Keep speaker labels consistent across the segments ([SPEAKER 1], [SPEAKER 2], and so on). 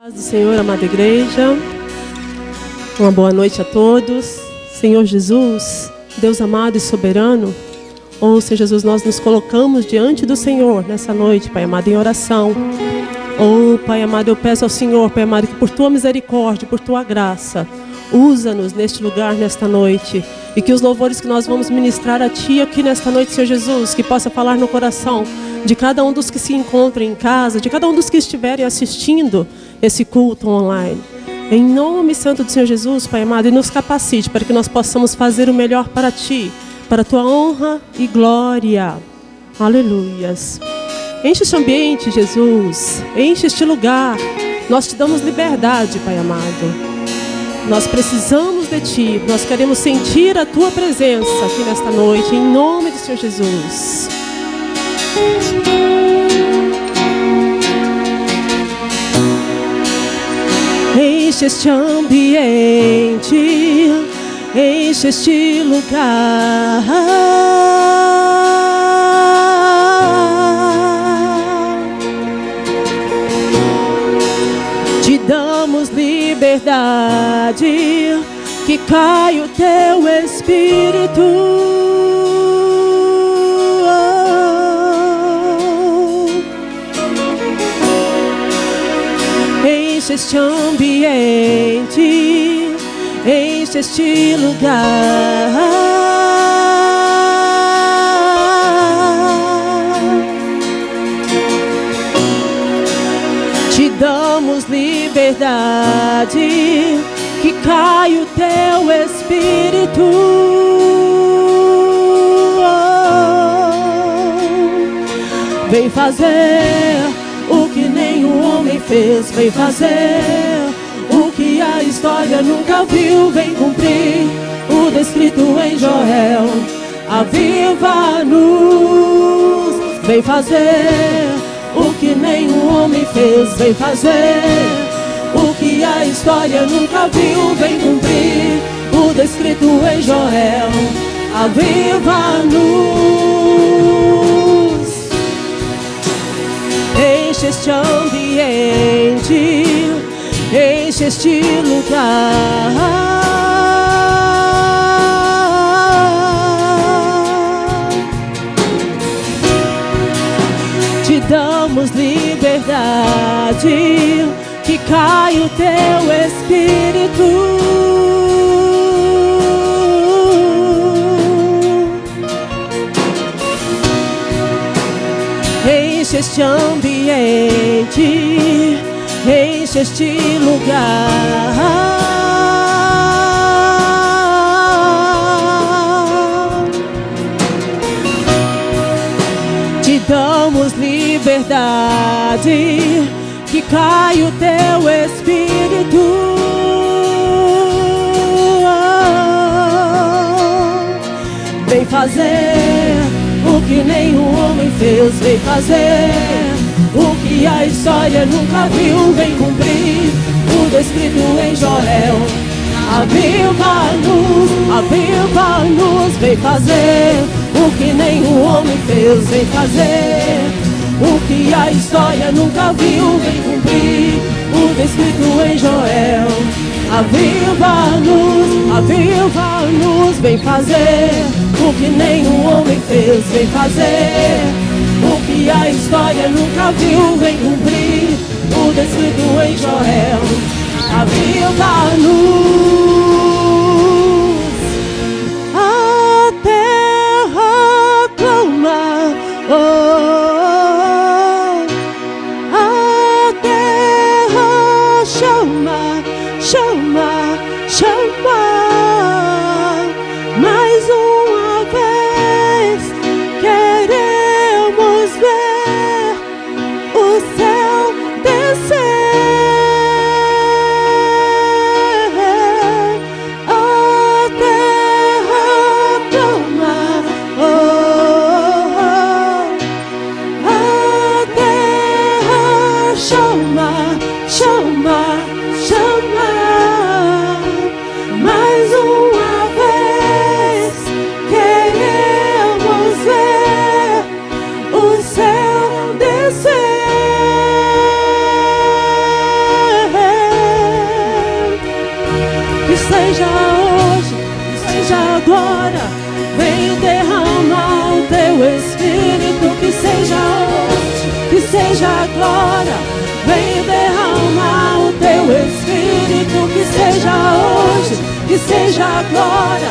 [SPEAKER 1] Paz do Senhor, amada igreja, uma boa noite a todos. Senhor Jesus, Deus amado e soberano, Senhor Jesus, nós nos colocamos diante do Senhor nessa noite, Pai amado, em oração. Pai amado, eu peço ao Senhor, Pai amado, que por Tua misericórdia, por Tua graça, usa-nos neste lugar, nesta noite, e que os louvores que nós vamos ministrar a Ti aqui nesta noite, Senhor Jesus, que possa falar no coração de cada um dos que se encontram em casa, de cada um dos que estiverem assistindo esse culto online. Em nome santo do Senhor Jesus, Pai amado, e nos capacite para que nós possamos fazer o melhor para Ti, para a Tua honra e glória. Aleluias. Enche este ambiente, Jesus. Enche este lugar. Nós Te damos liberdade, Pai amado. Nós precisamos de Ti. Nós queremos sentir a Tua presença aqui nesta noite, em nome do Senhor Jesus. Enche este ambiente, enche este lugar. Te damos liberdade, que cai o Teu Espírito. Enche este ambiente, enche este lugar. Te damos liberdade, que cai o Teu Espírito. Vem fazer o que nenhum homem fez, vem fazer o que a história nunca viu, vem cumprir o descrito em Joel. Aviva-nos, vem fazer o que nenhum homem fez, vem fazer o que a história nunca viu, vem cumprir o descrito em Joel. Aviva-nos, enche este ambiente, enche este lugar. Te damos liberdade, que cai o Teu Espírito. Enche este ambiente, enche este lugar. Te damos liberdade, que cai o Teu Espírito. Vem fazer o que nenhum homem fez, vem fazer o que a história nunca viu, vem cumprir o descrito em Joel. Aviva-nos, aviva-nos, vem fazer o que nenhum homem fez, vem fazer o que a história nunca viu, vem cumprir o descrito em Joel. Aviva-nos, aviva-nos, vem fazer o que nenhum homem fez, vem fazer o que a história nunca viu, vem cumprir o descrito em Joel. Aviva-nos. A terra clama, a terra chama, chama, chama. Mais uma vez queremos ver o céu descer. que seja hoje, que seja agora. Vem derramar o teu Espírito, que seja hoje, que seja agora. Vem derramar o teu Espírito, que seja hoje, que seja agora.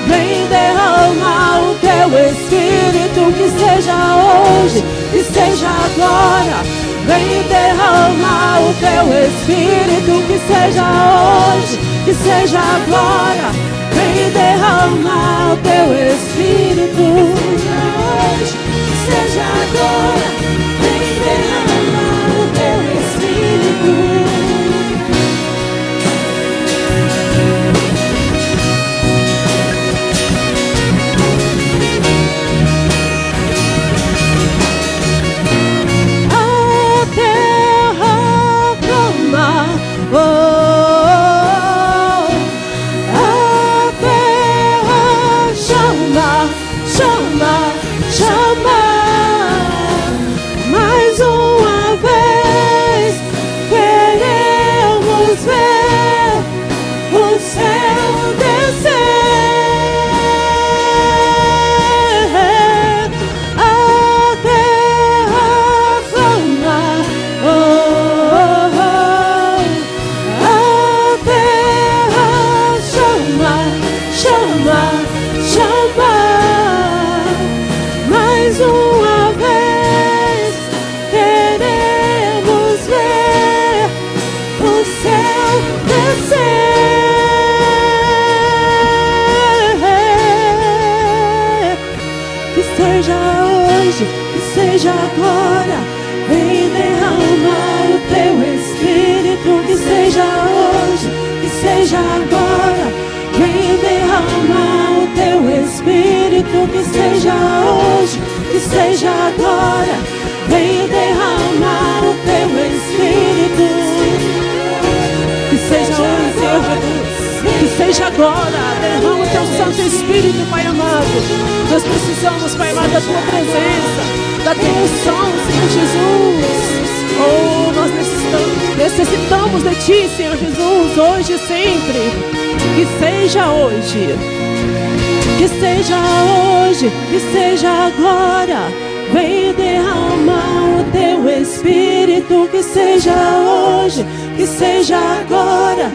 [SPEAKER 1] Vem derramar o teu Espírito, que seja hoje, que seja agora. Vem derramar o teu Espírito, que seja hoje, que seja agora. Vem derramar o teu Espírito, hoje, que seja agora. Vem derramar o teu Espírito. Seja agora, vem derramar o teu Espírito, que seja hoje, que seja agora. Vem derramar o teu Espírito, que seja hoje, que seja agora. Vem derramar o teu Espírito, que seja hoje, Senhor Jesus, que seja agora. Derrama o teu Santo Espírito, Pai amado. Nós precisamos, Pai amado, da tua presença, da tua unção, Senhor Jesus. Oh, nós necessitamos de ti, Senhor Jesus, hoje e sempre. Que seja hoje, que seja hoje, que seja agora. Vem derramar o teu Espírito, que seja hoje, que seja agora.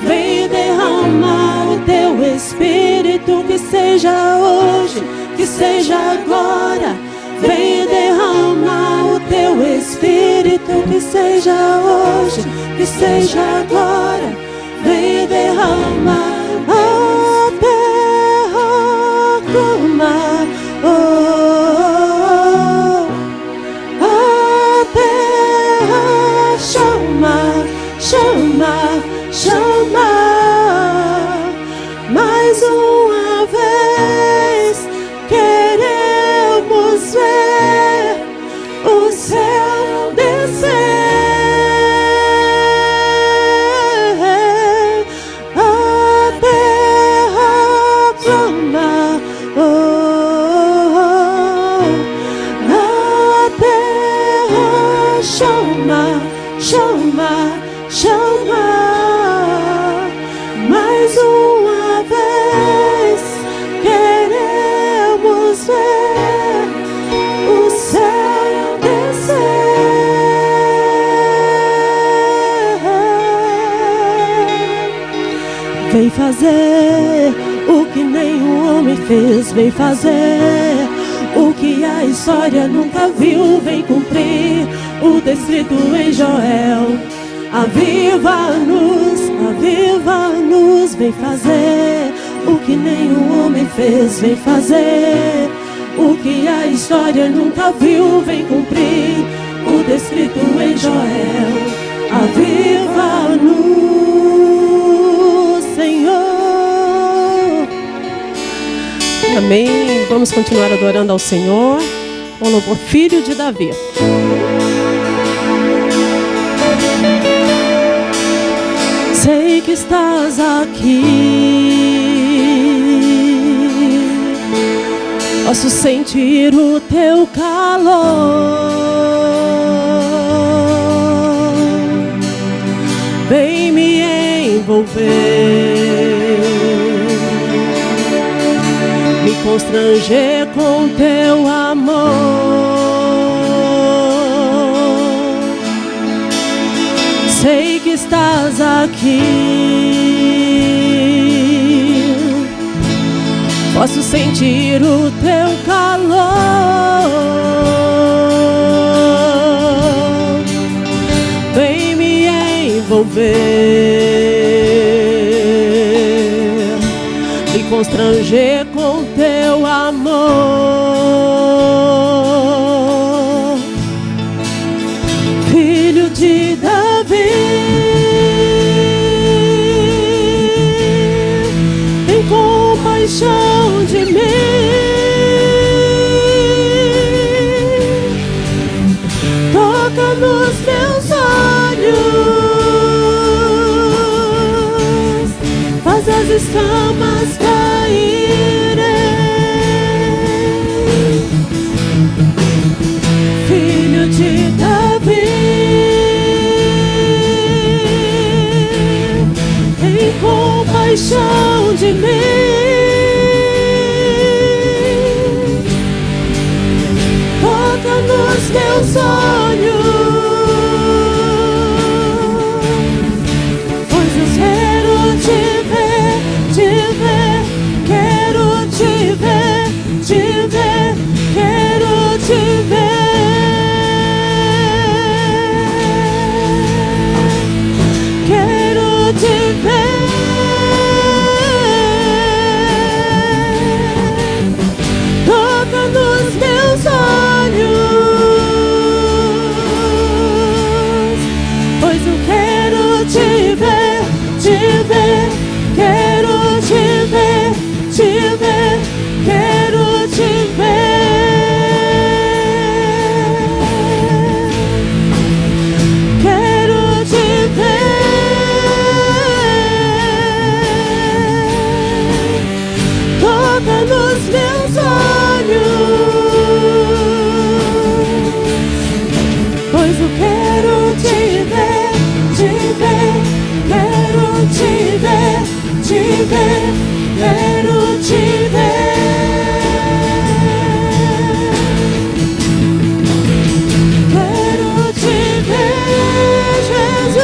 [SPEAKER 1] Vem derramar o teu Espírito, que seja hoje, que seja agora. Vem derramar o teu Espírito, que seja hoje, que seja agora. Vem derramar a terra clama, a terra chama, chama, chama. Mais uma vez queremos ver o céu descer, a terra clama, a terra chama, chama, chama. Mais uma vez queremos ver o céu descer. Vem fazer o que nenhum homem fez. Vem fazer o que a história nunca viu. Vem cumprir o descrito em Joel. Aviva-nos, aviva-nos. Vem fazer o que nenhum homem fez. Vem fazer o que a história nunca viu. Vem cumprir o descrito em Joel. Aviva-nos, Senhor. Amém. Vamos continuar adorando ao Senhor com o louvor Filho de Davi. Sei que estás aqui, posso sentir o teu calor. Vem me envolver constranger com teu amor. Sei que estás aqui, posso sentir o teu calor. Vem me envolver, me constranger com teu amor. Filho de Davi, tem compaixão de mim. Toca nos meus olhos, faz as escamas caírem. Filho de Davi, tem compaixão de mim. Toca nos meus olhos, pois eu quero te ver, quero te ver, quero te ver, quero te ver. Toca nos meus olhos, pois eu quero te ver, quero te ver, quero te ver, quero te ver. Toca nos meus olhos, pois eu quero te ver, quero te ver, quero te ver, quero te ver, Jesus.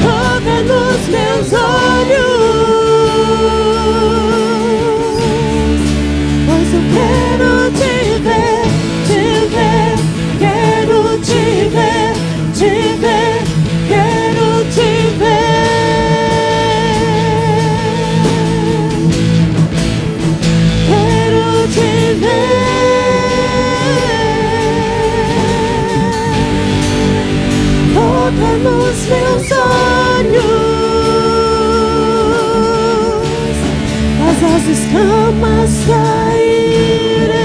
[SPEAKER 1] Toca nos meus olhos, pois eu quero te ver, quero te ver, quero te ver, quero te ver. Toca nos meus olhos, faz as escamas caírem.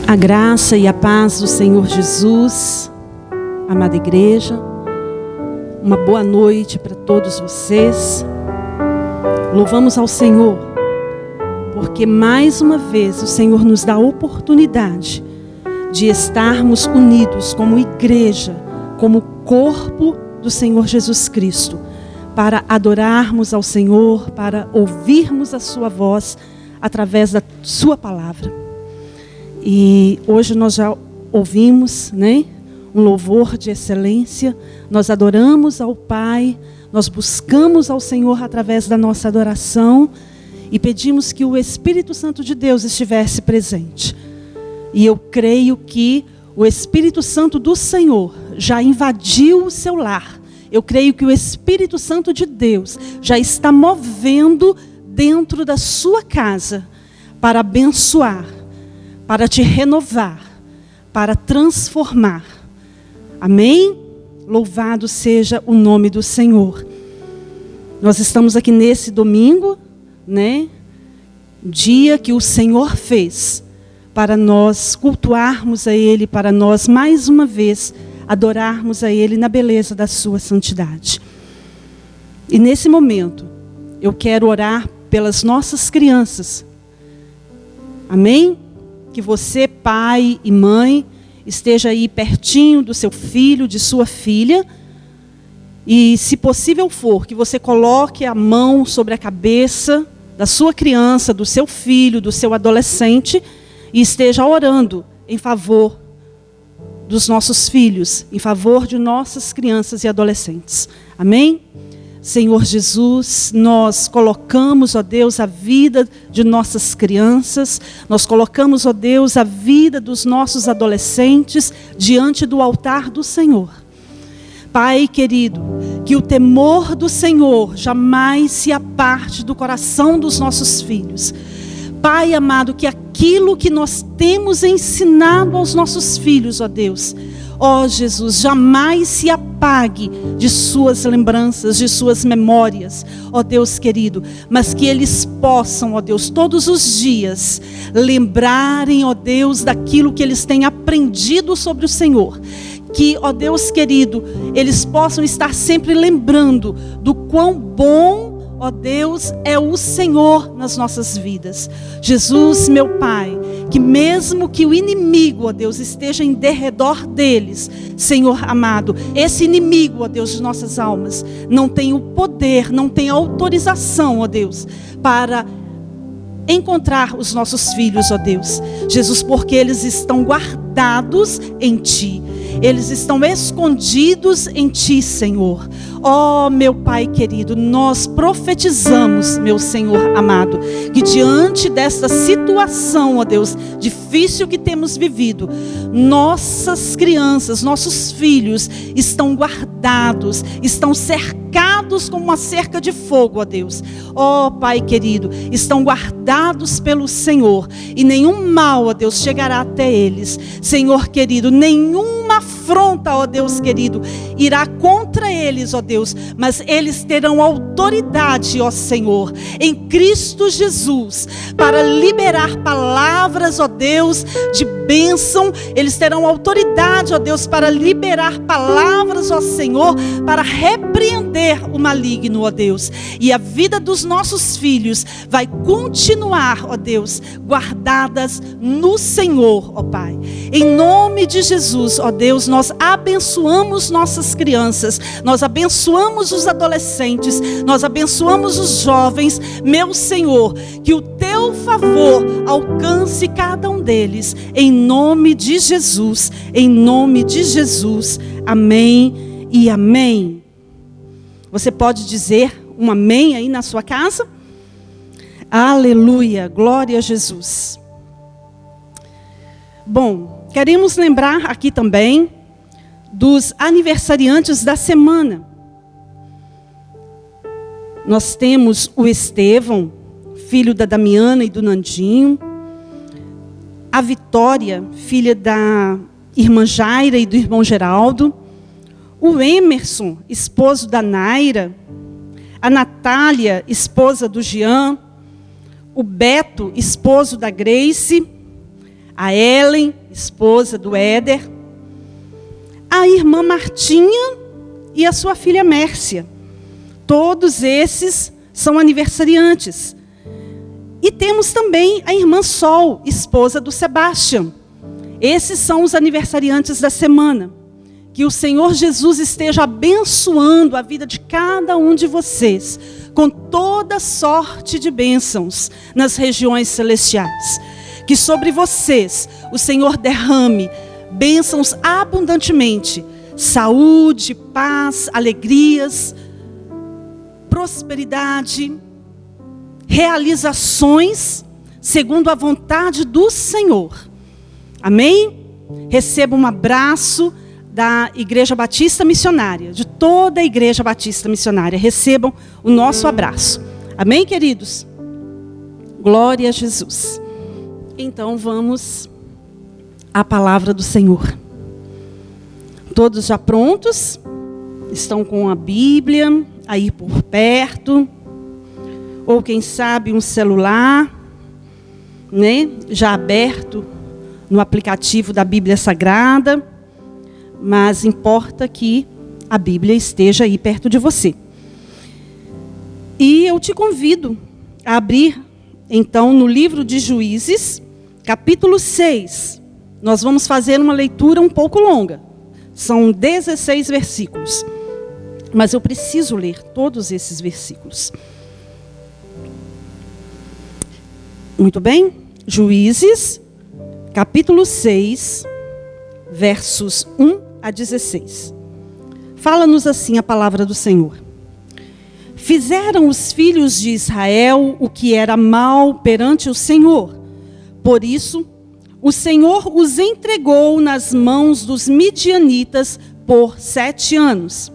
[SPEAKER 2] A graça e a paz do Senhor Jesus, amada igreja, uma boa noite para todos vocês. Louvamos ao Senhor, porque mais uma vez o Senhor nos dá a oportunidade de estarmos unidos como igreja, como corpo do Senhor Jesus Cristo, para adorarmos ao Senhor, para ouvirmos a sua voz através da sua palavra. E hoje nós já ouvimos, né, um louvor de excelência. Nós adoramos ao Pai, nós buscamos ao Senhor através da nossa adoração e pedimos que o Espírito Santo de Deus estivesse presente. E eu creio que o Espírito Santo do Senhor já invadiu o seu lar. Eu creio que o Espírito Santo de Deus já está movendo dentro da sua casa para abençoar, para te renovar, para transformar. Amém? Louvado seja o nome do Senhor. Nós estamos aqui nesse domingo, né? Dia que o Senhor fez para nós cultuarmos a Ele, para nós mais uma vez adorarmos a Ele na beleza da sua santidade. E nesse momento, eu quero orar pelas nossas crianças. Amém? Que você, pai e mãe, esteja aí pertinho do seu filho, de sua filha. E, se possível for, que você coloque a mão sobre a cabeça da sua criança, do seu filho, do seu adolescente, e esteja orando em favor dos nossos filhos, em favor de nossas crianças e adolescentes. Amém? Senhor Jesus, nós colocamos, ó Deus, a vida de nossas crianças, nós colocamos, ó Deus, a vida dos nossos adolescentes diante do altar do Senhor. Pai querido, que o temor do Senhor jamais se aparte do coração dos nossos filhos. Pai amado, que aquilo que nós temos ensinado aos nossos filhos, ó Deus, ó Jesus, jamais se apague de suas lembranças, de suas memórias, ó Deus querido, mas que eles possam, ó Deus, todos os dias lembrarem, ó Deus, daquilo que eles têm aprendido sobre o Senhor. Que, ó Deus querido, eles possam estar sempre lembrando do quão bom, ó Deus, é o Senhor nas nossas vidas. Jesus, meu Pai, que mesmo que o inimigo, ó Deus, esteja em derredor deles, Senhor amado, esse inimigo, ó Deus, de nossas almas, não tem o poder, não tem a autorização, ó Deus, para encontrar os nossos filhos, ó Deus. Jesus, porque eles estão guardados em Ti. Eles estão escondidos em Ti, Senhor. Ó, meu Pai querido, nós profetizamos, meu Senhor amado, que diante desta situação, ó Deus, difícil que temos vivido, nossas crianças, nossos filhos estão guardados, estão cercados com uma cerca de fogo, ó Deus. Ó, Pai querido, estão guardados pelo Senhor, e nenhum mal, ó Deus, chegará até eles. Senhor querido, nenhuma afronta, ó Deus querido, irá contra eles, ó Deus, mas eles terão autoridade, ó Senhor, em Cristo Jesus, para liberar palavras, ó Deus, de bênção. Eles terão autoridade, ó Deus, para liberar palavras, ó Senhor, para repreender o maligno, ó Deus. E a vida dos nossos filhos vai continuar, ó Deus, guardadas no Senhor, ó Pai. Em nome de Jesus, ó Deus, nós abençoamos nossas crianças, nós abençoamos os adolescentes, nós abençoamos os jovens, meu Senhor, que o Teu favor alcance cada um deles, em nome de Jesus, em nome de Jesus, amém e amém. Você pode dizer um amém aí na sua casa? Aleluia, glória a Jesus. Bom, queremos lembrar aqui também dos aniversariantes da semana. Nós temos o Estevão, filho da Damiana e do Nandinho, a Vitória, filha da irmã Jaira e do irmão Geraldo, o Emerson, esposo da Naira, a Natália, esposa do Jean, o Beto, esposo da Grace, a Ellen, esposa do Éder, a irmã Martinha e a sua filha Mércia. Todos esses são aniversariantes. E temos também a irmã Sol, esposa do Sebastião. Esses são os aniversariantes da semana. Que o Senhor Jesus esteja abençoando a vida de cada um de vocês, com toda sorte de bênçãos nas regiões celestiais. Que sobre vocês o Senhor derrame bênçãos abundantemente, saúde, paz, alegrias, prosperidade, realizações segundo a vontade do Senhor. Amém? Receba um abraço da Igreja Batista Missionária, de toda a Igreja Batista Missionária. Recebam o nosso abraço. Amém, queridos? Glória a Jesus. Então vamos à palavra do Senhor. Todos já prontos? Estão com a Bíblia aí por perto? Ou quem sabe um celular, né? Já aberto no aplicativo da Bíblia Sagrada. Mas importa que a Bíblia esteja aí perto de você. E eu te convido a abrir, então, no livro de Juízes, capítulo 6, nós vamos fazer uma leitura um pouco longa. São 16 versículos. Mas eu preciso ler todos esses versículos. Muito bem? Juízes, capítulo 6, versos 1 a 16. Fala-nos assim a palavra do Senhor. Fizeram os filhos de Israel o que era mal perante o Senhor. Por isso, o Senhor os entregou nas mãos dos midianitas por 7 anos.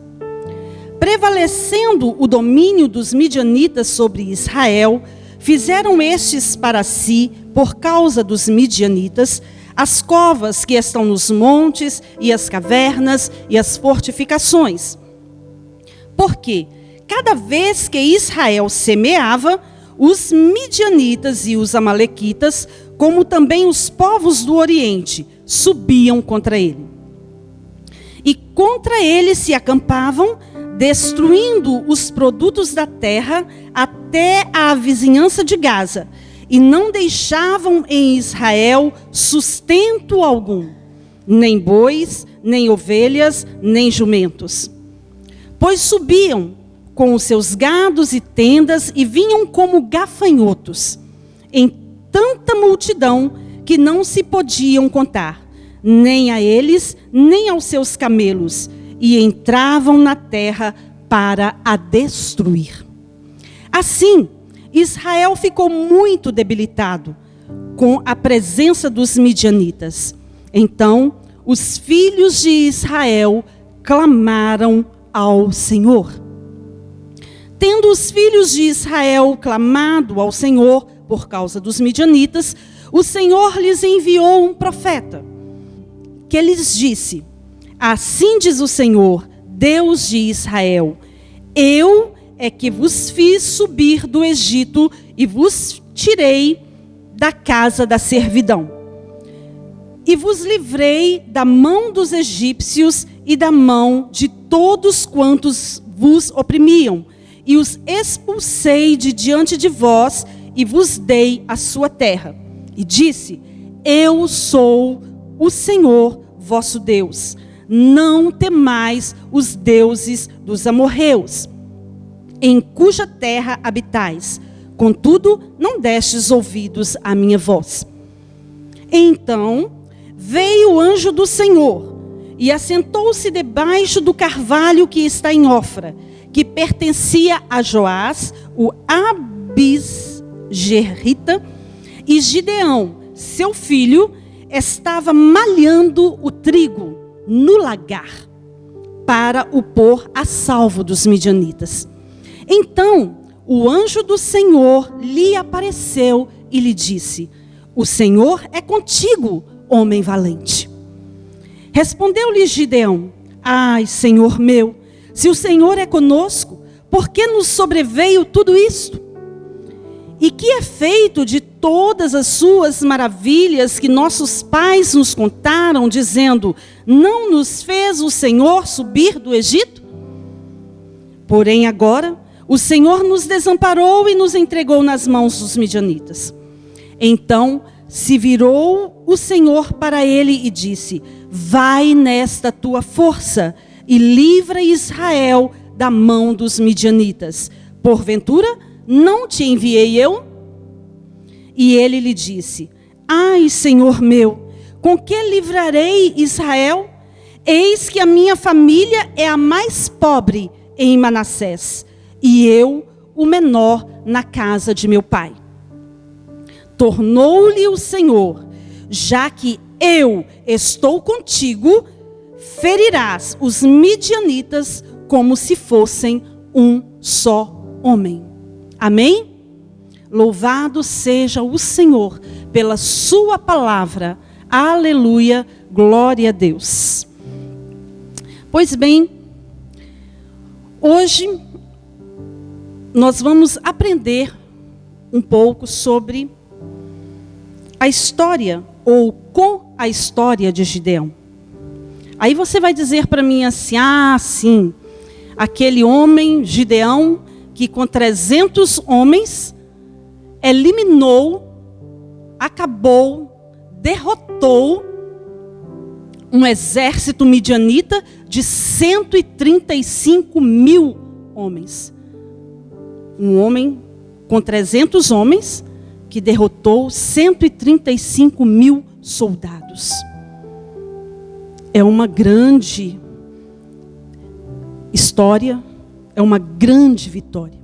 [SPEAKER 2] Prevalecendo o domínio dos midianitas sobre Israel, fizeram estes para si, por causa dos midianitas, as covas que estão nos montes, e as cavernas, e as fortificações. Porque, cada vez que Israel semeava, os midianitas e os amalequitas, como também os povos do Oriente, subiam contra ele. E contra ele se acampavam, destruindo os produtos da terra até a vizinhança de Gaza, e não deixavam em Israel sustento algum, nem bois, nem ovelhas, nem jumentos. Pois subiam com os seus gados e tendas e vinham como gafanhotos, em tanta multidão que não se podiam contar, nem a eles, nem aos seus camelos, e entravam na terra para a destruir. Assim, Israel ficou muito debilitado com a presença dos midianitas. Então, os filhos de Israel clamaram ao Senhor. Tendo os filhos de Israel clamado ao Senhor por causa dos midianitas, o Senhor lhes enviou um profeta, que lhes disse: assim diz o Senhor, Deus de Israel: eu é que vos fiz subir do Egito e vos tirei da casa da servidão. E vos livrei da mão dos egípcios e da mão de todos quantos vos oprimiam, e os expulsei de diante de vós, e vos dei a sua terra. E disse: eu sou o Senhor vosso Deus. Não temais os deuses dos amorreus, em cuja terra habitais. Contudo, não destes ouvidos à minha voz. Então veio o anjo do Senhor e assentou-se debaixo do carvalho que está em Ofra, que pertencia a Joás, o Abisgerita, e Gideão, seu filho, estava malhando o trigo no lagar, para o pôr a salvo dos midianitas. Então o anjo do Senhor lhe apareceu e lhe disse: o Senhor é contigo, homem valente. Respondeu-lhe Gideão: ai, Senhor meu, se o Senhor é conosco, por que nos sobreveio tudo isto? E que é feito de todas as suas maravilhas que nossos pais nos contaram, dizendo: não nos fez o Senhor subir do Egito? Porém agora o Senhor nos desamparou e nos entregou nas mãos dos midianitas. Então se virou o Senhor para ele e disse: vai nesta tua força e livra Israel da mão dos midianitas. Porventura não te enviei eu? E ele lhe disse: ai, Senhor meu, com que livrarei Israel? Eis que a minha família é a mais pobre em Manassés, e eu o menor na casa de meu pai. Tornou-lhe o Senhor: já que eu estou contigo, ferirás os midianitas como se fossem um só homem. Amém? Louvado seja o Senhor pela sua palavra. Aleluia, glória a Deus. Pois bem, hoje nós vamos aprender um pouco sobre a história, ou com a história de Gideão. Aí você vai dizer para mim assim: ah, sim, aquele homem, Gideão, que com 300 homens eliminou, acabou, derrotou um exército midianita de 135 mil homens. Um homem com 300 homens que derrotou 135 mil soldados. É uma grande história, é uma grande vitória.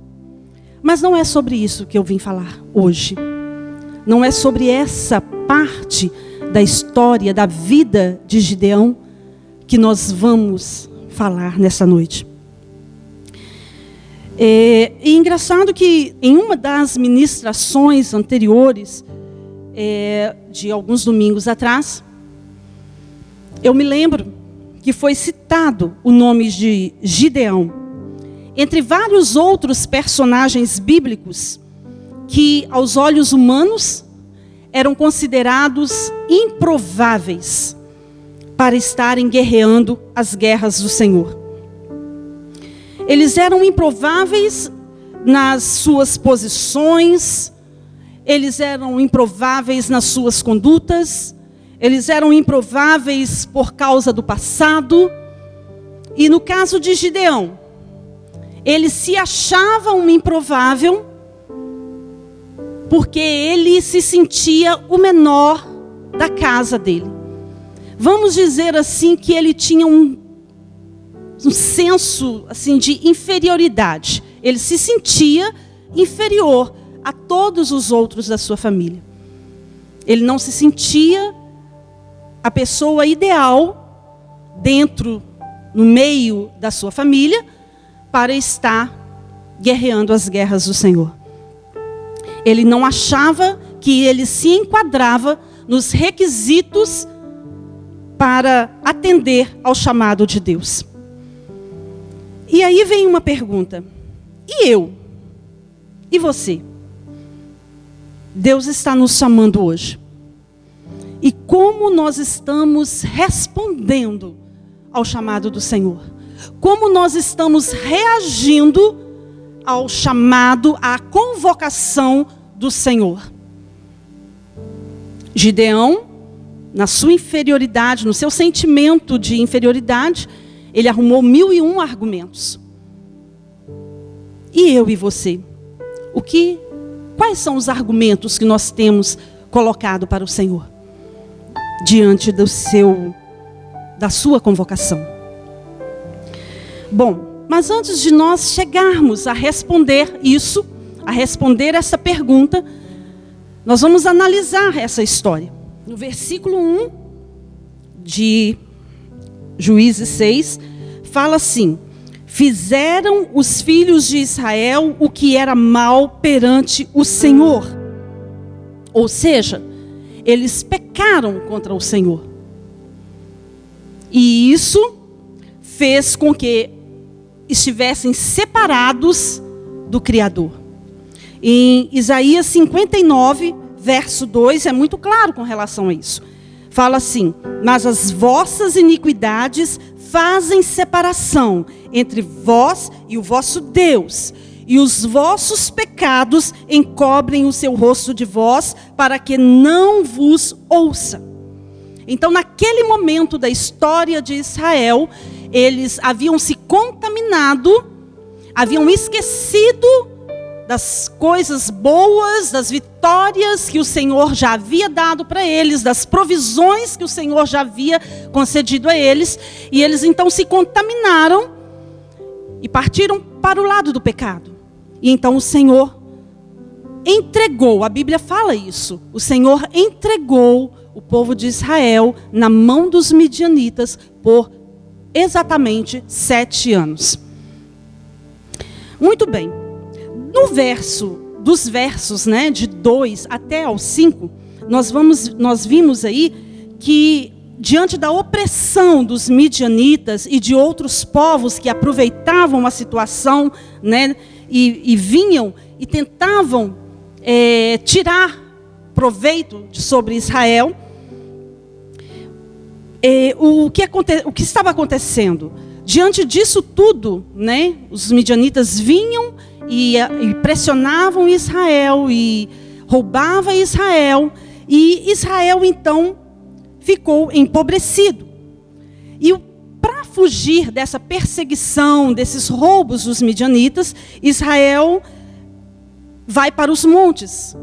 [SPEAKER 2] Mas não é sobre isso que eu vim falar hoje. Não é sobre essa parte da história, da vida de Gideão, que nós vamos falar nessa noite. E engraçado que em uma das ministrações anteriores, de alguns domingos atrás, eu me lembro que foi citado o nome de Gideão, entre vários outros personagens bíblicos que, aos olhos humanos, eram considerados improváveis para estarem guerreando as guerras do Senhor. Eles eram improváveis nas suas posições, eles eram improváveis nas suas condutas, eles eram improváveis por causa do passado. E no caso de Gideão, ele se achava um improvável porque ele se sentia o menor da casa dele. Vamos dizer assim que ele tinha um senso assim, de inferioridade. Ele se sentia inferior a todos os outros da sua família. Ele não se sentia a pessoa ideal no meio da sua família, para estar guerreando as guerras do Senhor. Ele não achava que ele se enquadrava nos requisitos para atender ao chamado de Deus. E aí vem uma pergunta: e eu? E você? Deus está nos chamando hoje. E como nós estamos respondendo ao chamado do Senhor? Como nós estamos reagindo ao chamado, à convocação do Senhor? Gideão, na sua inferioridade, no seu sentimento de inferioridade, ele arrumou 1001 argumentos. E eu e você? Quais são os argumentos que nós temos colocado para o Senhor diante da sua convocação? Bom, mas antes de nós chegarmos a responder isso, a responder essa pergunta, nós vamos analisar essa história. No versículo 1 de Juízes 6, fala assim: fizeram os filhos de Israel o que era mal perante o Senhor. Ou seja, eles pecaram contra o Senhor. E isso fez com que estivessem separados do Criador. Em Isaías 59, verso 2, é muito claro com relação a isso. Fala assim: mas as vossas iniquidades fazem separação entre vós e o vosso Deus, e os vossos pecados encobrem o seu rosto de vós, para que não vos ouça. Então, naquele momento da história de Israel, eles haviam se contaminado, haviam esquecido das coisas boas, das vitórias que o Senhor já havia dado para eles, das provisões que o Senhor já havia concedido a eles, e eles então se contaminaram e partiram para o lado do pecado. E então o Senhor entregou, a Bíblia fala isso, o Senhor entregou o povo de Israel na mão dos midianitas por exatamente 7 anos. Muito bem. Dos versos, de 2 até ao 5, nós vimos aí que, diante da opressão dos midianitas e de outros povos que aproveitavam a situação, e vinham e tentavam tirar proveito sobre Israel, o que estava acontecendo? Diante disso tudo, os midianitas vinham e pressionavam Israel e roubavam Israel, e Israel então ficou empobrecido. E para fugir dessa perseguição, desses roubos dos midianitas, Israel vai para os montes.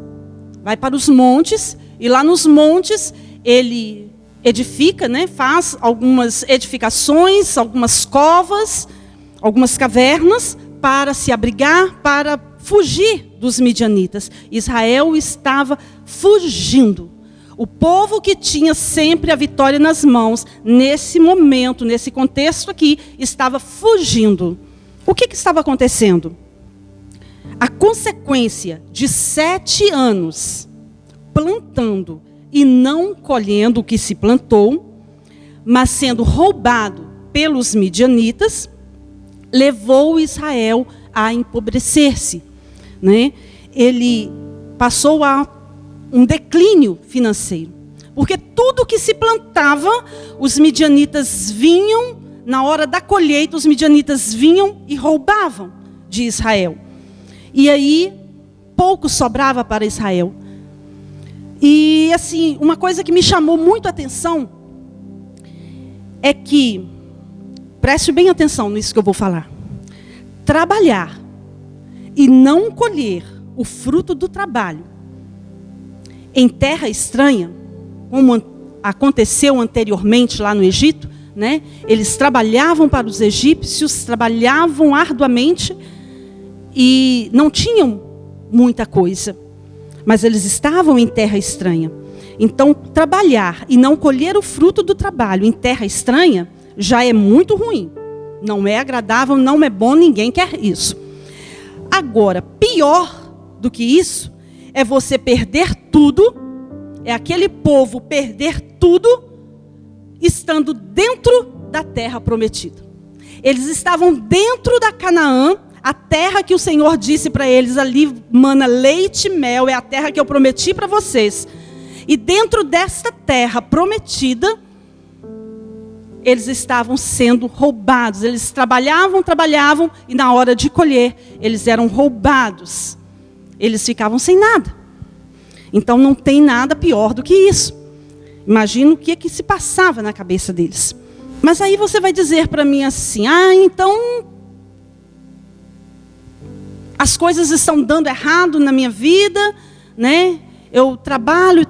[SPEAKER 2] Vai para os montes, e lá nos montes ele edifica, né, faz algumas edificações, algumas covas, algumas cavernas para se abrigar, para fugir dos midianitas. Israel estava fugindo. O povo que tinha sempre a vitória nas mãos, nesse momento, nesse contexto aqui, estava fugindo. O que estava acontecendo? A consequência de 7 anos plantando e não colhendo o que se plantou, mas sendo roubado pelos midianitas, levou Israel a empobrecer-se, né? Ele passou a um declínio financeiro, porque tudo que se plantava, os midianitas vinham, na hora da colheita, os midianitas vinham e roubavam de Israel. E aí, pouco sobrava para Israel. E assim, uma coisa que me chamou muito a atenção é que, preste bem atenção nisso que eu vou falar. Trabalhar e não colher o fruto do trabalho em terra estranha, como aconteceu anteriormente lá no Egito, né? Eles trabalhavam para os egípcios, trabalhavam arduamente e não tinham muita coisa, mas eles estavam em terra estranha. Então, trabalhar e não colher o fruto do trabalho em terra estranha já é muito ruim. Não é agradável, não é bom, ninguém quer isso. Agora, pior do que isso, é você perder tudo, é aquele povo perder tudo, estando dentro da terra prometida. Eles estavam dentro da Canaã, a terra que o Senhor disse para eles, ali mana leite e mel, é a terra que eu prometi para vocês. E dentro desta terra prometida, eles estavam sendo roubados. Eles trabalhavam, e na hora de colher, eles eram roubados. Eles ficavam sem nada. Então não tem nada pior do que isso. Imagina o que se passava na cabeça deles. Mas aí você vai dizer para mim assim, então as coisas estão dando errado na minha vida, né? Eu trabalho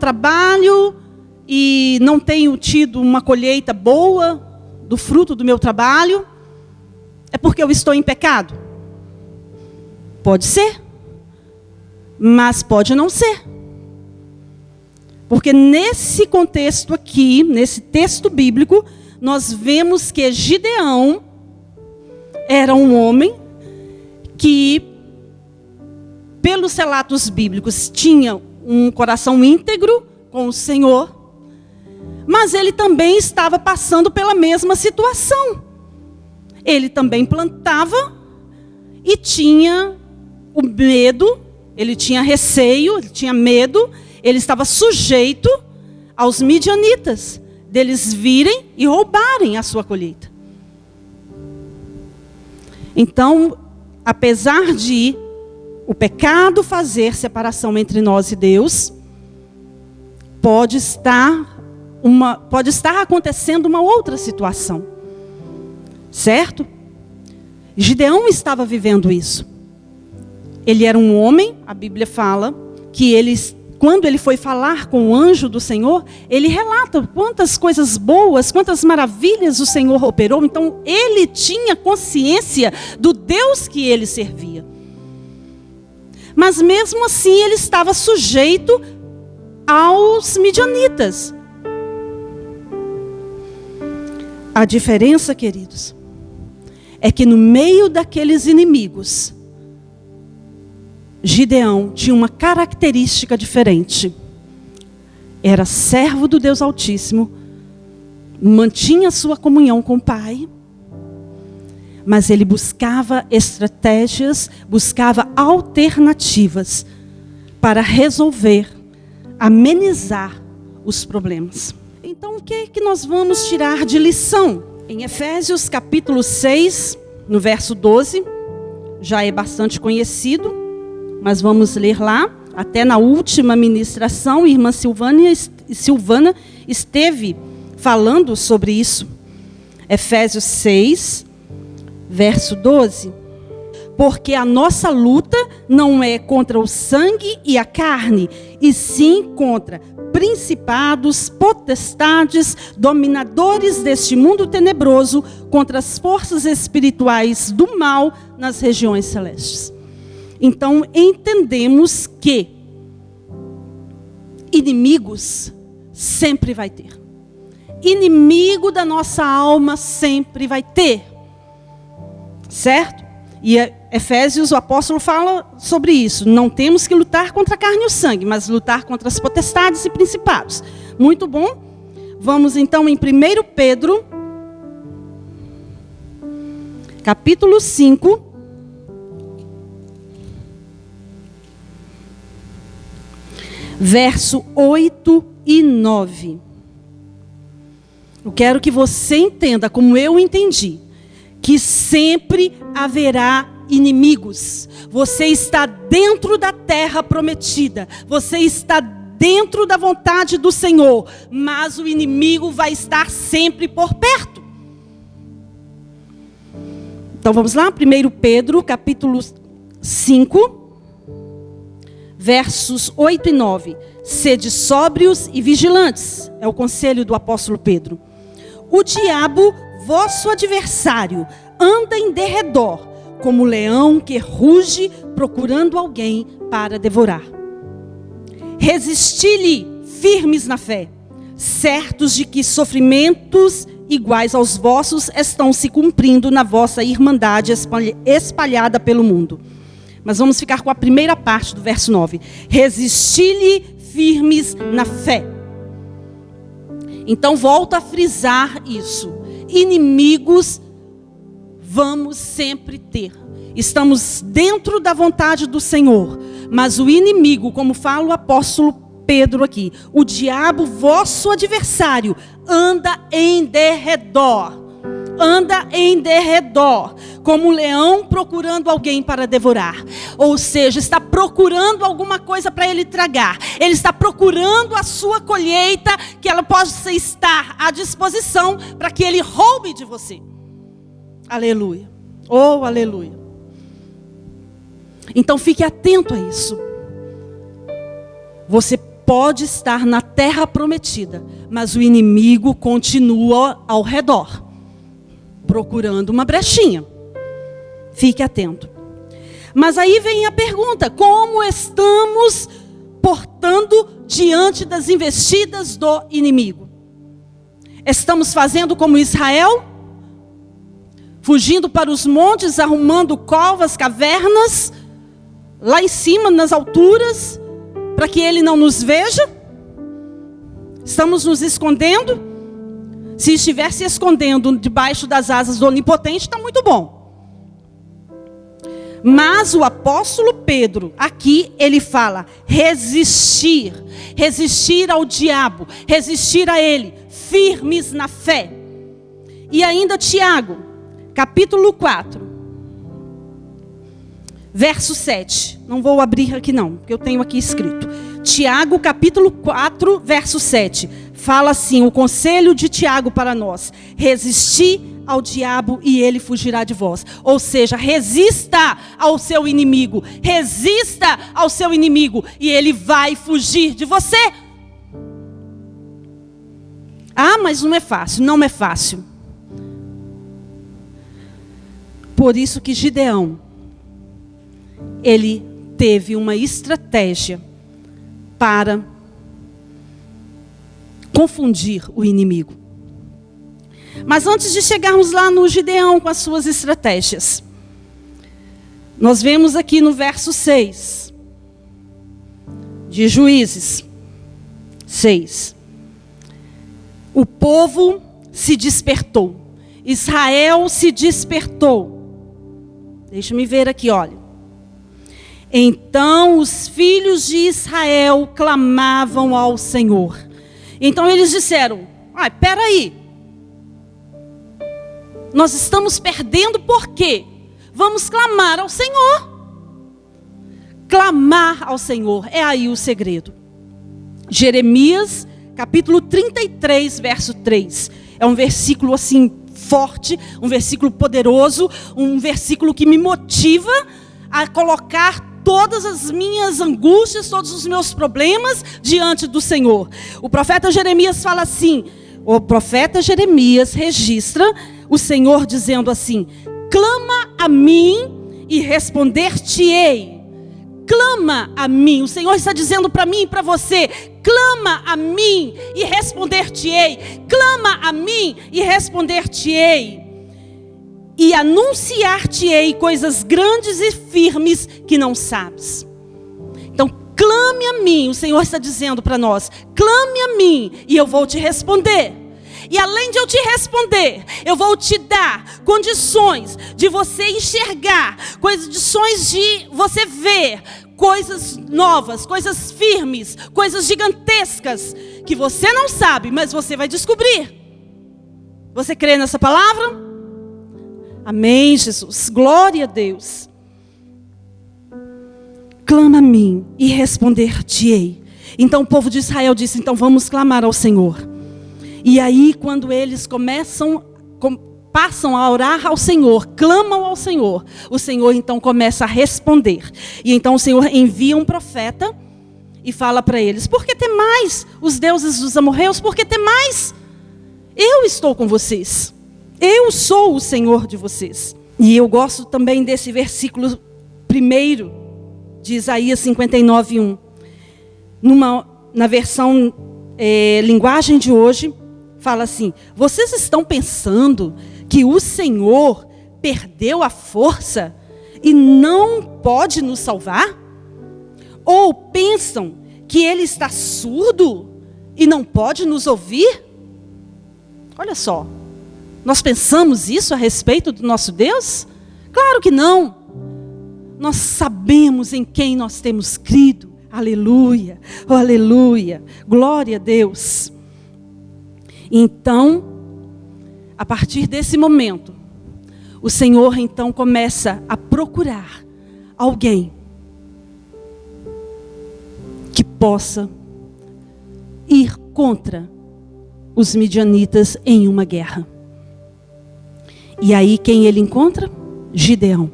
[SPEAKER 2] e não tenho tido uma colheita boa do fruto do meu trabalho. É porque eu estou em pecado? Pode ser, mas pode não ser. Porque nesse contexto aqui, nesse texto bíblico, nós vemos que Gideão era um homem que, pelos relatos bíblicos, tinha um coração íntegro com o Senhor, mas ele também estava passando pela mesma situação. Ele também plantava e tinha o medo, ele tinha receio, ele tinha medo, ele estava sujeito aos midianitas, deles virem e roubarem a sua colheita. Então, apesar de o pecado fazer separação entre nós e Deus, pode estar acontecendo uma outra situação. Certo? Gideão estava vivendo isso. Ele era um homem, a Bíblia fala, que quando ele foi falar com o anjo do Senhor, ele relata quantas coisas boas, quantas maravilhas o Senhor operou. Então, ele tinha consciência do Deus que ele servia. Mas mesmo assim, ele estava sujeito aos midianitas. A diferença, queridos, é que no meio daqueles inimigos, Gideão tinha uma característica diferente. Era servo do Deus Altíssimo, mantinha sua comunhão com o Pai, mas ele buscava estratégias, buscava alternativas para resolver, amenizar os problemas. Então, o que é que nós vamos tirar de lição? Em Efésios capítulo 6, no verso 12, já é bastante conhecido, mas vamos ler lá. Até na última ministração, a irmã Silvana esteve falando sobre isso. Efésios 6, verso 12. Porque a nossa luta não é contra o sangue e a carne, e sim contra principados, potestades, dominadores deste mundo tenebroso, contra as forças espirituais do mal nas regiões celestes. Então, entendemos que inimigos sempre vai ter. Inimigo da nossa alma sempre vai ter. Certo? E Efésios, o apóstolo fala sobre isso. Não temos que lutar contra a carne e o sangue, mas lutar contra as potestades e principados. Muito bom. Vamos então em 1 Pedro, capítulo 5. Verso 8 e 9. Eu quero que você entenda, como eu entendi, que sempre haverá inimigos. Você está dentro da terra prometida. Você está dentro da vontade do Senhor. Mas o inimigo vai estar sempre por perto. Então vamos lá, 1 Pedro, capítulo 5, versos 8 e 9. Sede sóbrios e vigilantes. É o conselho do apóstolo Pedro. O diabo, vosso adversário, anda em derredor, como leão que ruge, procurando alguém para devorar. Resisti-lhe firmes na fé, certos de que sofrimentos iguais aos vossos estão se cumprindo na vossa irmandade espalhada pelo mundo. Mas vamos ficar com a primeira parte do verso 9. Resisti-lhe firmes na fé. Então volto a frisar isso. Inimigos vamos sempre ter. Estamos dentro da vontade do Senhor. Mas o inimigo, como fala o apóstolo Pedro aqui, o diabo, vosso adversário, anda em derredor. Anda em derredor, como um leão procurando alguém para devorar. Ou seja, está procurando alguma coisa para ele tragar. Ele está procurando a sua colheita, que ela possa estar à disposição para que ele roube de você. Aleluia. Oh, aleluia. Então fique atento a isso. Você pode estar na terra prometida, mas o inimigo continua ao redor, procurando uma brechinha. Fique atento. Mas aí vem a pergunta: como estamos portando diante das investidas do inimigo? Estamos fazendo como Israel? Fugindo para os montes, arrumando covas, cavernas, lá em cima, nas alturas, para que ele não nos veja? Estamos nos escondendo? Se estiver se escondendo debaixo das asas do Onipotente, está muito bom. Mas o apóstolo Pedro, aqui ele fala, resistir. Resistir ao diabo, resistir a ele, firmes na fé. E ainda Tiago, capítulo 4, verso 7. Não vou abrir aqui não, porque eu tenho aqui escrito. Tiago, capítulo 4, verso 7. Fala assim, o conselho de Tiago para nós: resistir ao diabo e ele fugirá de vós. Ou seja, resista ao seu inimigo. Resista ao seu inimigo e ele vai fugir de você. Ah, mas não é fácil. Não é fácil. Por isso que Gideão, ele teve uma estratégia para confundir o inimigo. Mas antes de chegarmos lá no Gideão com as suas estratégias, nós vemos aqui no verso 6 de Juízes 6. O povo se despertou. Israel se despertou. Deixa-me ver aqui, olha. Então os filhos de Israel clamavam ao Senhor. Então eles disseram: espera aí. Nós estamos perdendo por quê? Vamos clamar ao Senhor. Clamar ao Senhor, é aí o segredo. Jeremias, capítulo 33, verso 3. É um versículo assim forte, um versículo poderoso, um versículo que me motiva a colocar todas as minhas angústias, todos os meus problemas diante do Senhor. O profeta Jeremias fala assim, o profeta Jeremias registra o Senhor dizendo assim: clama a mim e responder-te-ei. Clama a mim. O Senhor está dizendo para mim e para você: clama a mim e responder-te-ei. Clama a mim e responder-te-ei. E anunciar-te-ei coisas grandes e firmes que não sabes. Então, clame a mim. O Senhor está dizendo para nós: clame a mim e eu vou te responder. E além de eu te responder, eu vou te dar condições de você enxergar, condições de você ver coisas novas, coisas firmes, coisas gigantescas, que você não sabe, mas você vai descobrir. Você crê nessa palavra? Amém, Jesus. Glória a Deus. Clama a mim e responder-te-ei. Então o povo de Israel disse: então vamos clamar ao Senhor. E aí, quando eles passam a orar ao Senhor, clamam ao Senhor, o Senhor então começa a responder. E então o Senhor envia um profeta e fala para eles: por que temais os deuses dos amorreus? Por que temais? Eu estou com vocês. Eu sou o Senhor de vocês. E eu gosto também desse versículo primeiro de Isaías 59:1. Na versão linguagem de hoje, fala assim: vocês estão pensando que o Senhor perdeu a força e não pode nos salvar? Ou pensam que Ele está surdo e não pode nos ouvir? Olha só, nós pensamos isso a respeito do nosso Deus? Claro que não. Nós sabemos em quem nós temos crido. Aleluia, oh, aleluia, glória a Deus. Então, a partir desse momento, o Senhor então começa a procurar alguém que possa ir contra os midianitas em uma guerra. E aí quem ele encontra? Gideão.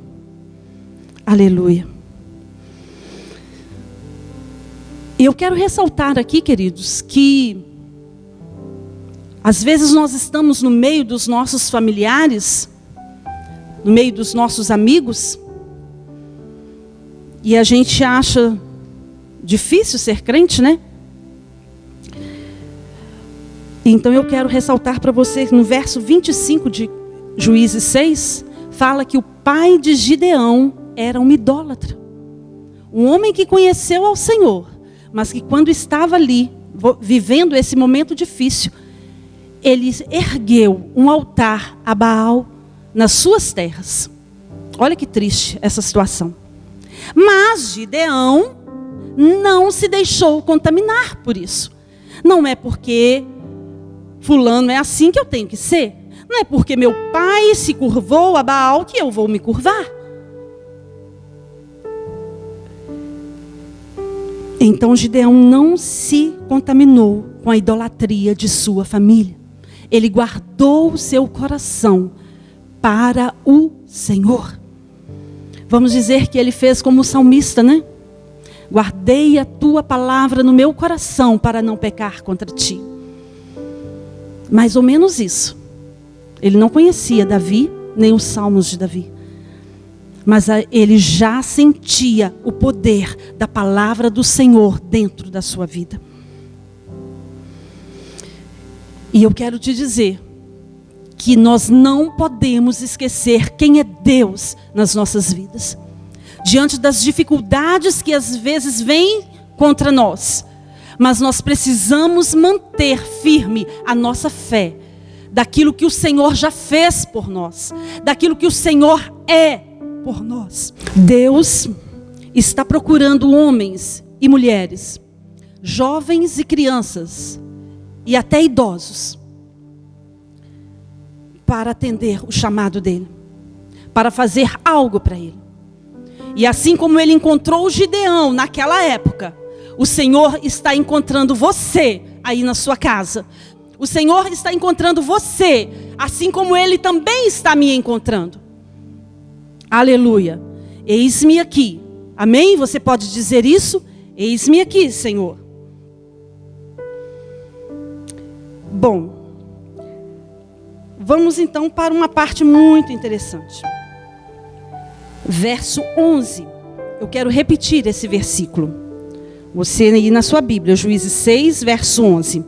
[SPEAKER 2] Aleluia. E eu quero ressaltar aqui, queridos, que às vezes nós estamos no meio dos nossos familiares, no meio dos nossos amigos, e a gente acha difícil ser crente, né? Então eu quero ressaltar para vocês, no verso 25 de Juízes 6, fala que o pai de Gideão era um idólatra. Um homem que conheceu ao Senhor, mas que quando estava ali, vivendo esse momento difícil, ele ergueu um altar a Baal nas suas terras. Olha que triste essa situação. Mas Gideão não se deixou contaminar por isso. Não é porque fulano é assim que eu tenho que ser. Não é porque meu pai se curvou a Baal que eu vou me curvar. Então Gideão não se contaminou com a idolatria de sua família. Ele guardou o seu coração para o Senhor. Vamos dizer que ele fez como o salmista, né? Guardei a tua palavra no meu coração para não pecar contra ti. Mais ou menos isso. Ele não conhecia Davi, nem os salmos de Davi. Mas ele já sentia o poder da palavra do Senhor dentro da sua vida. E eu quero te dizer que nós não podemos esquecer quem é Deus nas nossas vidas. Diante das dificuldades que às vezes vêm contra nós. Mas nós precisamos manter firme a nossa fé. Daquilo que o Senhor já fez por nós. Daquilo que o Senhor é por nós. Deus está procurando homens e mulheres, jovens e crianças, e até idosos, para atender o chamado dele, para fazer algo para ele. E assim como ele encontrou Gideão naquela época, o Senhor está encontrando você aí na sua casa. O Senhor está encontrando você assim como Ele também está me encontrando. Aleluia. Eis-me aqui. Amém? Você pode dizer isso? Eis-me aqui, Senhor. Bom, vamos então para uma parte muito interessante. Verso 11. Eu quero repetir esse versículo. Você aí na sua Bíblia, Juízes 6, verso 11.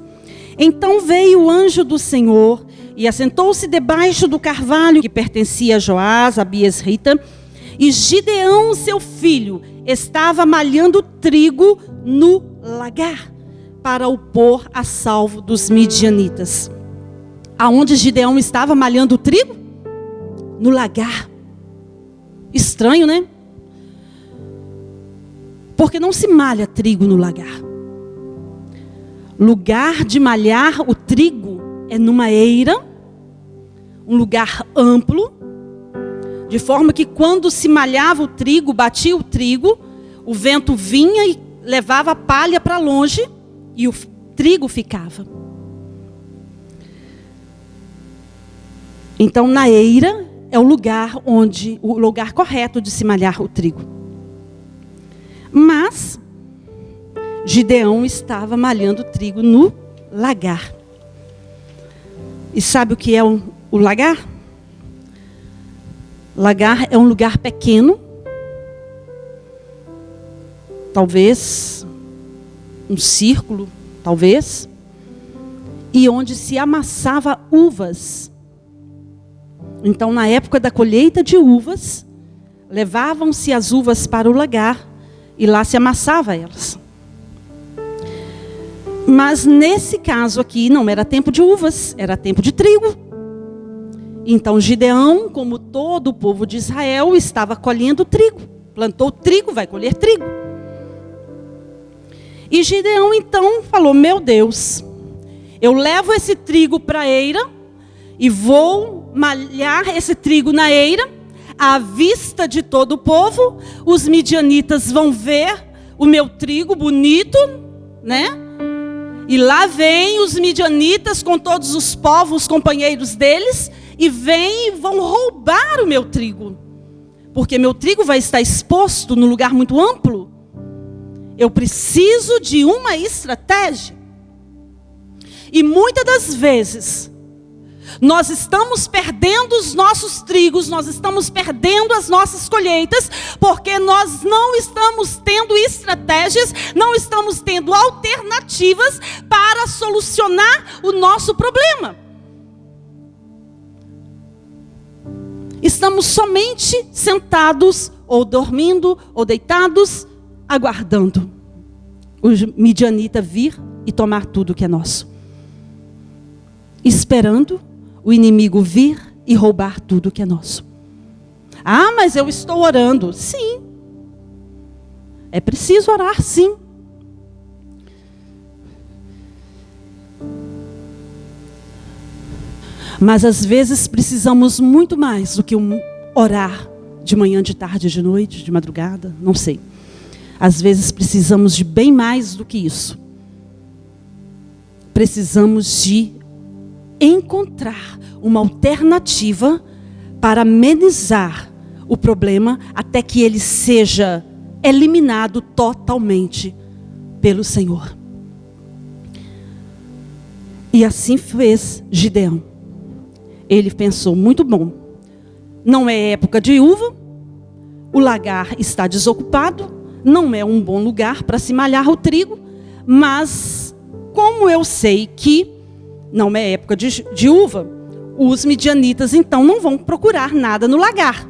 [SPEAKER 2] Então veio o anjo do Senhor e assentou-se debaixo do carvalho que pertencia a Joás, Abias, Rita, e Gideão, seu filho, estava malhando trigo no lagar para o pôr a salvo dos midianitas. Aonde Gideão estava malhando o trigo? No lagar. Estranho, né? Porque não se malha trigo no lagar. Lugar de malhar o trigo é numa eira, um lugar amplo, de forma que quando se malhava o trigo, batia o trigo, o vento vinha e levava a palha para longe e o trigo ficava. Então, na eira é o lugar correto de se malhar o trigo. Mas Gideão estava malhando trigo no lagar. E sabe o que é o lagar? Lagar é um lugar pequeno, talvez um círculo, talvez, e onde se amassava uvas. Então, na época da colheita de uvas, levavam-se as uvas para o lagar e lá se amassava elas. Mas nesse caso aqui não era tempo de uvas, era tempo de trigo. Então Gideão, como todo o povo de Israel, estava colhendo trigo. Plantou trigo, vai colher trigo. E Gideão então falou: meu Deus, eu levo esse trigo para a eira e vou malhar esse trigo na eira, à vista de todo o povo. Os midianitas vão ver o meu trigo bonito, né? E lá vem os midianitas com todos os povos companheiros deles, e vêm e vão roubar o meu trigo. Porque meu trigo vai estar exposto num lugar muito amplo. Eu preciso de uma estratégia. E muitas das vezes, nós estamos perdendo os nossos trigos, nós estamos perdendo as nossas colheitas, porque nós não estamos tendo estratégias, não estamos tendo alternativas para solucionar o nosso problema. Estamos somente sentados, ou dormindo, ou deitados, aguardando o midianita vir e tomar tudo que é nosso. Esperando o inimigo vir e roubar tudo que é nosso. Ah, mas eu estou orando. Sim. É preciso orar, sim. Mas às vezes precisamos muito mais do que orar de manhã, de tarde, de noite, de madrugada, não sei. Às vezes precisamos de bem mais do que isso. Precisamos de encontrar uma alternativa para amenizar o problema até que ele seja eliminado totalmente pelo Senhor. E assim fez Gideão. Ele pensou: muito bom, não é época de uva, o lagar está desocupado, não é um bom lugar para se malhar o trigo, mas como eu sei que não é época de uva, os midianitas então não vão procurar nada no lagar,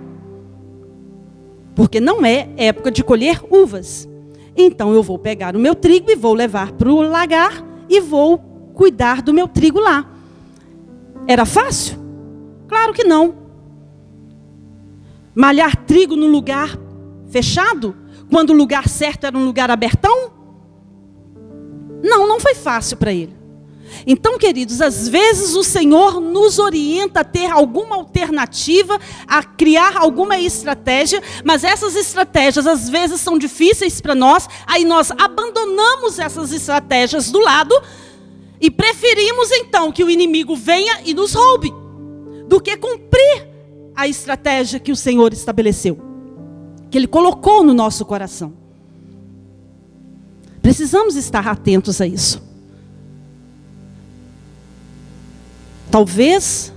[SPEAKER 2] porque não é época de colher uvas. Então eu vou pegar o meu trigo e vou levar para o lagar e vou cuidar do meu trigo lá. Era fácil? Claro que não. Malhar trigo num lugar fechado, quando o lugar certo era um lugar abertão? Não foi fácil para ele. Então, queridos, às vezes o Senhor nos orienta a ter alguma alternativa, a criar alguma estratégia, mas essas estratégias às vezes são difíceis para nós, aí nós abandonamos essas estratégias do lado e preferimos então que o inimigo venha e nos roube. do que cumprir a estratégia que o Senhor estabeleceu, que Ele colocou no nosso coração. Precisamos estar atentos a isso. Talvez,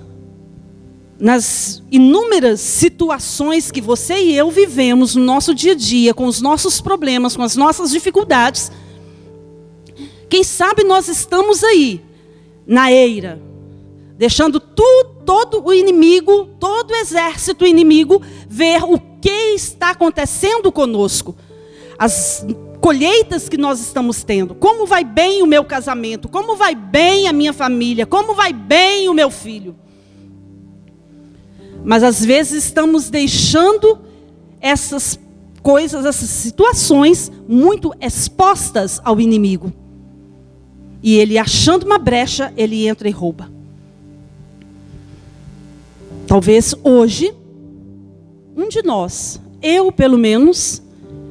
[SPEAKER 2] nas inúmeras situações que você e eu vivemos no nosso dia a dia, com os nossos problemas, com as nossas dificuldades, quem sabe nós estamos aí, na eira, deixando todo o inimigo, todo o exército inimigo, ver o que está acontecendo conosco. As colheitas que nós estamos tendo. Como vai bem o meu casamento? Como vai bem a minha família? Como vai bem o meu filho? Mas às vezes estamos deixando essas coisas, essas situações muito expostas ao inimigo. E ele, achando uma brecha, ele entra e rouba. Talvez hoje, um de nós, eu pelo menos,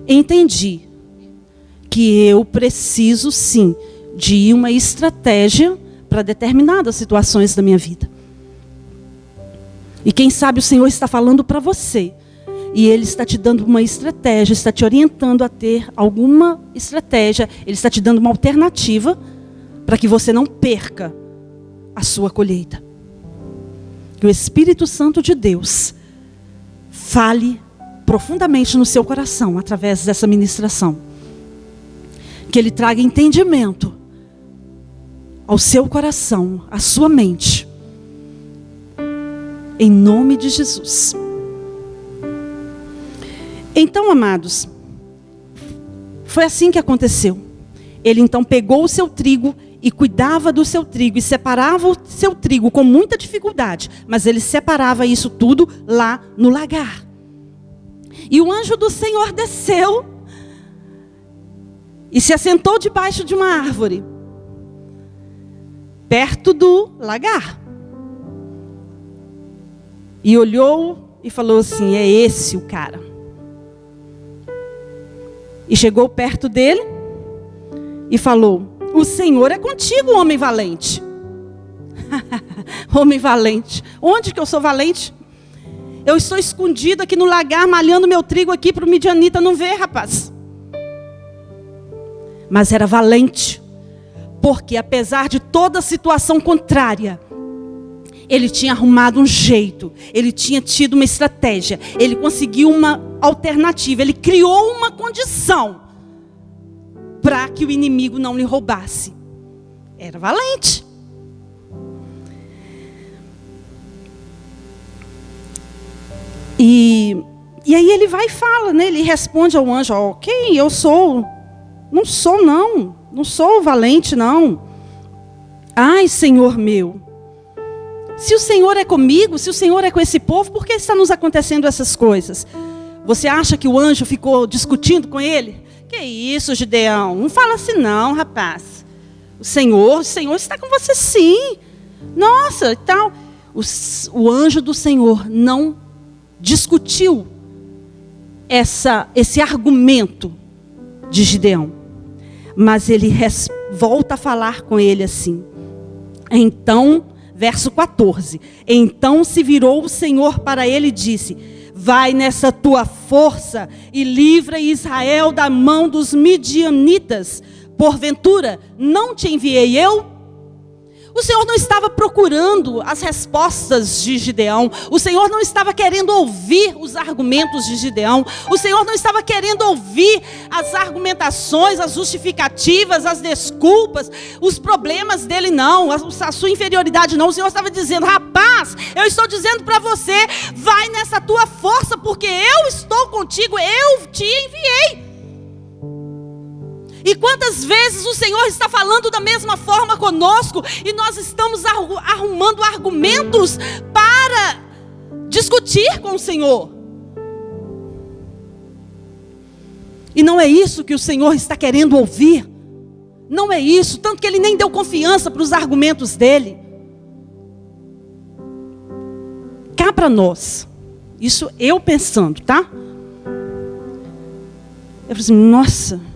[SPEAKER 2] entendi que eu preciso sim de uma estratégia para determinadas situações da minha vida. E quem sabe o Senhor está falando para você. E Ele está te dando uma estratégia, está te orientando a ter alguma estratégia. Ele está te dando uma alternativa para que você não perca a sua colheita. Que o Espírito Santo de Deus fale profundamente no seu coração através dessa ministração. Que Ele traga entendimento ao seu coração, à sua mente. Em nome de Jesus. Então, amados, foi assim que aconteceu. Ele então pegou o seu trigo e cuidava do seu trigo e separava o seu trigo com muita dificuldade, mas ele separava isso tudo lá no lagar. E o anjo do Senhor desceu e se assentou debaixo de uma árvore, perto do lagar. E olhou e falou assim: é esse o cara. E chegou perto dele e falou: o Senhor é contigo, homem valente. Homem valente. Onde que eu sou valente? Eu estou escondido aqui no lagar, malhando meu trigo aqui para o midianita não ver, rapaz. Mas era valente, porque apesar de toda a situação contrária, ele tinha arrumado um jeito, ele tinha tido uma estratégia, ele conseguiu uma alternativa, ele criou uma condição para que o inimigo não lhe roubasse. Era valente. E aí ele vai e fala, né? Ele responde ao anjo: ok, eu sou, não sou valente não. Ai, Senhor meu, se o Senhor é comigo, se o Senhor é com esse povo, por que está nos acontecendo essas coisas? Você acha que o anjo ficou discutindo com ele? Que isso, Gideão? Não fala assim não, rapaz. O Senhor está com você sim. Nossa, e tal. O anjo do Senhor não discutiu esse argumento de Gideão. Mas ele volta a falar com ele assim. Então, verso 14. Então se virou o Senhor para ele e disse: vai nessa tua força e livra Israel da mão dos midianitas. Porventura, não te enviei eu? O Senhor não estava procurando as respostas de Gideão. O Senhor não estava querendo ouvir os argumentos de Gideão. O Senhor não estava querendo ouvir as argumentações, as justificativas, as desculpas, os problemas dele não, a sua inferioridade não. O Senhor estava dizendo: rapaz, eu estou dizendo para você, vai nessa tua força, porque eu estou contigo, eu te enviei. E quantas vezes o Senhor está falando da mesma forma conosco e nós estamos arrumando argumentos para discutir com o Senhor. E não é isso que o Senhor está querendo ouvir. Não é isso, tanto que Ele nem deu confiança para os argumentos dele. Cá para nós, isso eu pensando, tá? Eu falei assim: nossa,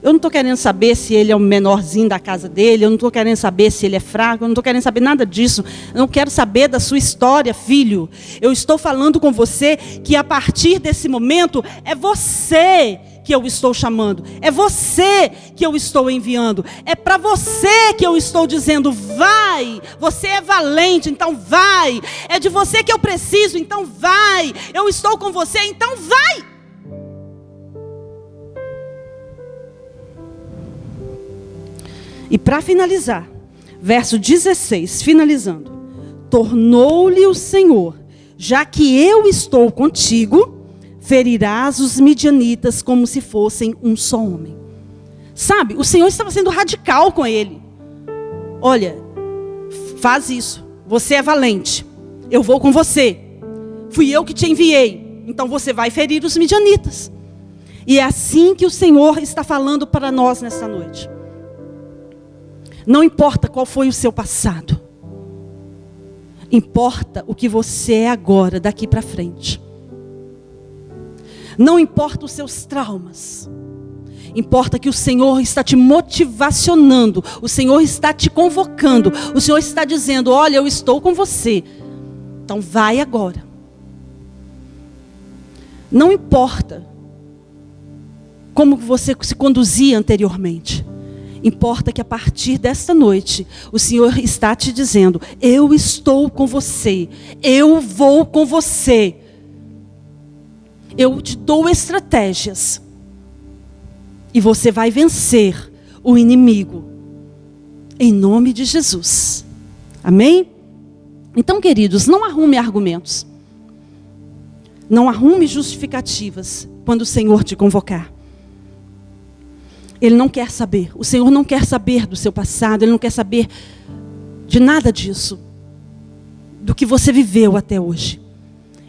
[SPEAKER 2] Eu não estou querendo saber se ele é o menorzinho da casa dele, eu não estou querendo saber se ele é fraco, eu não estou querendo saber nada disso. Eu não quero saber da sua história, filho. Eu estou falando com você que a partir desse momento é você que eu estou chamando. É você que eu estou enviando. É para você que eu estou dizendo, vai. Você é valente, então vai. É de você que eu preciso, então vai. Eu estou com você, então vai. E para finalizar, verso 16, finalizando. Tornou-lhe o Senhor, já que eu estou contigo, ferirás os midianitas como se fossem um só homem. Sabe, o Senhor estava sendo radical com ele. Olha, faz isso, você é valente, eu vou com você. Fui eu que te enviei, então você vai ferir os midianitas. E é assim que o Senhor está falando para nós nesta noite. Não importa qual foi o seu passado. Importa o que você é agora, daqui para frente. Não importa os seus traumas. Importa que o Senhor está te motivacionando. O Senhor está te convocando. O Senhor está dizendo, olha, eu estou com você. Então vai agora. Não importa como você se conduzia anteriormente. Importa que a partir desta noite, o Senhor está te dizendo, eu estou com você, eu vou com você. Eu te dou estratégias. E você vai vencer o inimigo. Em nome de Jesus. Amém? Então, queridos, não arrume argumentos. Não arrume justificativas quando o Senhor te convocar. Ele não quer saber. O Senhor não quer saber do seu passado. Ele não quer saber de nada disso. Do que você viveu até hoje.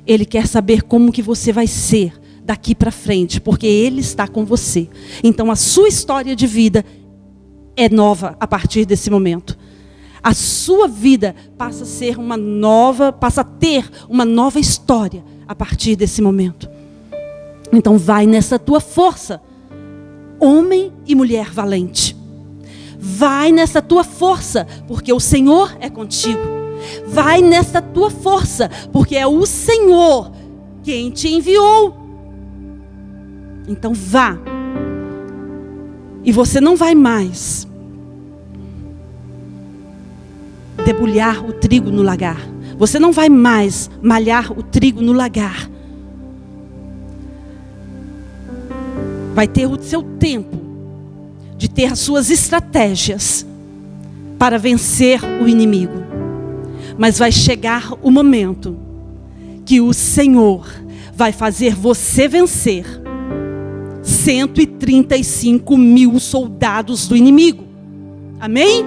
[SPEAKER 2] Ele quer saber como que você vai ser daqui para frente. Porque Ele está com você. Então a sua história de vida é nova a partir desse momento. A sua vida passa a ter uma nova história a partir desse momento. Então vai nessa tua força. Homem e mulher valente. Vai nessa tua força, porque o Senhor é contigo. Vai nessa tua força, porque é o Senhor quem te enviou. Então vá. E você não vai mais debulhar o trigo no lagar. Você não vai mais malhar o trigo no lagar. Vai ter o seu tempo de ter as suas estratégias para vencer o inimigo. Mas vai chegar o momento que o Senhor vai fazer você vencer 135 mil soldados do inimigo. Amém?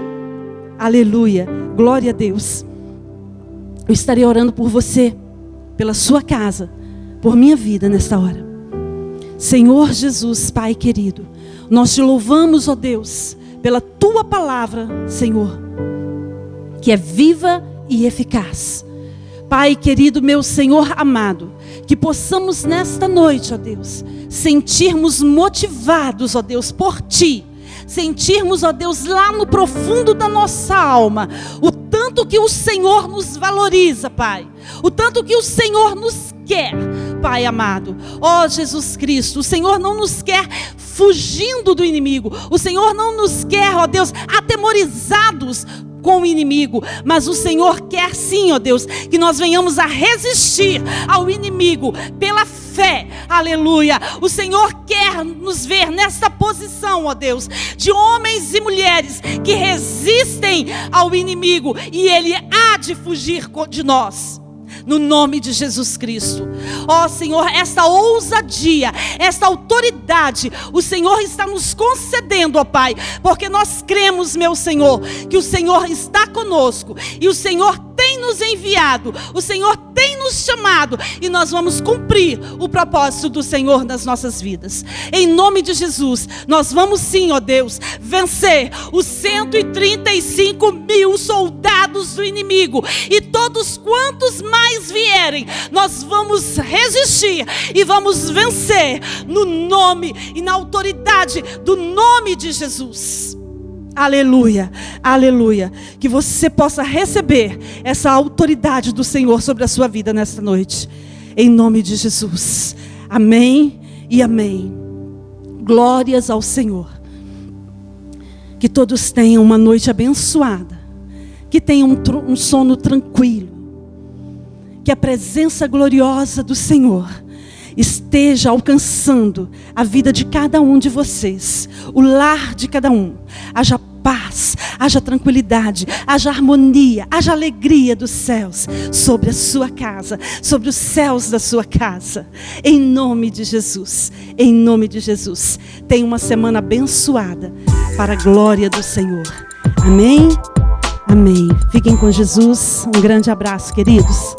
[SPEAKER 2] Aleluia. Glória a Deus. Eu estarei orando por você, pela sua casa, por minha vida nesta hora. Senhor Jesus, Pai querido, nós te louvamos, ó Deus, pela tua palavra, Senhor, que é viva e eficaz. Pai querido, meu Senhor amado, que possamos nesta noite, ó Deus, sentirmos motivados, ó Deus, por Ti. Sentirmos, ó Deus, lá no profundo da nossa alma, o tanto que o Senhor nos valoriza, Pai. O tanto que o Senhor nos quer, Pai amado. Ó Jesus Cristo, o Senhor não nos quer fugindo do inimigo. O Senhor não nos quer, ó Deus, atemorizados com o inimigo, mas o Senhor quer sim, ó Deus, que nós venhamos a resistir ao inimigo pela fé, aleluia. O Senhor quer nos ver nessa posição, ó Deus, de homens e mulheres que resistem ao inimigo e ele há de fugir de nós. No nome de Jesus Cristo. Ó Senhor, esta ousadia, esta autoridade, o Senhor está nos concedendo, ó Pai, porque nós cremos, meu Senhor, que o Senhor está conosco e o Senhor tem nos nos enviado, o Senhor tem nos chamado, e nós vamos cumprir o propósito do Senhor nas nossas vidas. Em nome de Jesus, nós vamos sim, ó Deus, vencer os 135 mil soldados do inimigo, e todos quantos mais vierem, nós vamos resistir e vamos vencer no nome e na autoridade do nome de Jesus. Aleluia, aleluia. Que você possa receber essa autoridade do Senhor sobre a sua vida nesta noite, em nome de Jesus. Amém e amém. Glórias ao Senhor. Que todos tenham uma noite abençoada, que tenham um sono tranquilo, que a presença gloriosa do Senhor esteja alcançando a vida de cada um de vocês, o lar de cada um. Haja paz, haja tranquilidade, haja harmonia, haja alegria dos céus sobre a sua casa, sobre os céus da sua casa, em nome de Jesus, em nome de Jesus. Tenha uma semana abençoada para a glória do Senhor. Amém? Amém. Fiquem com Jesus. Um grande abraço, queridos.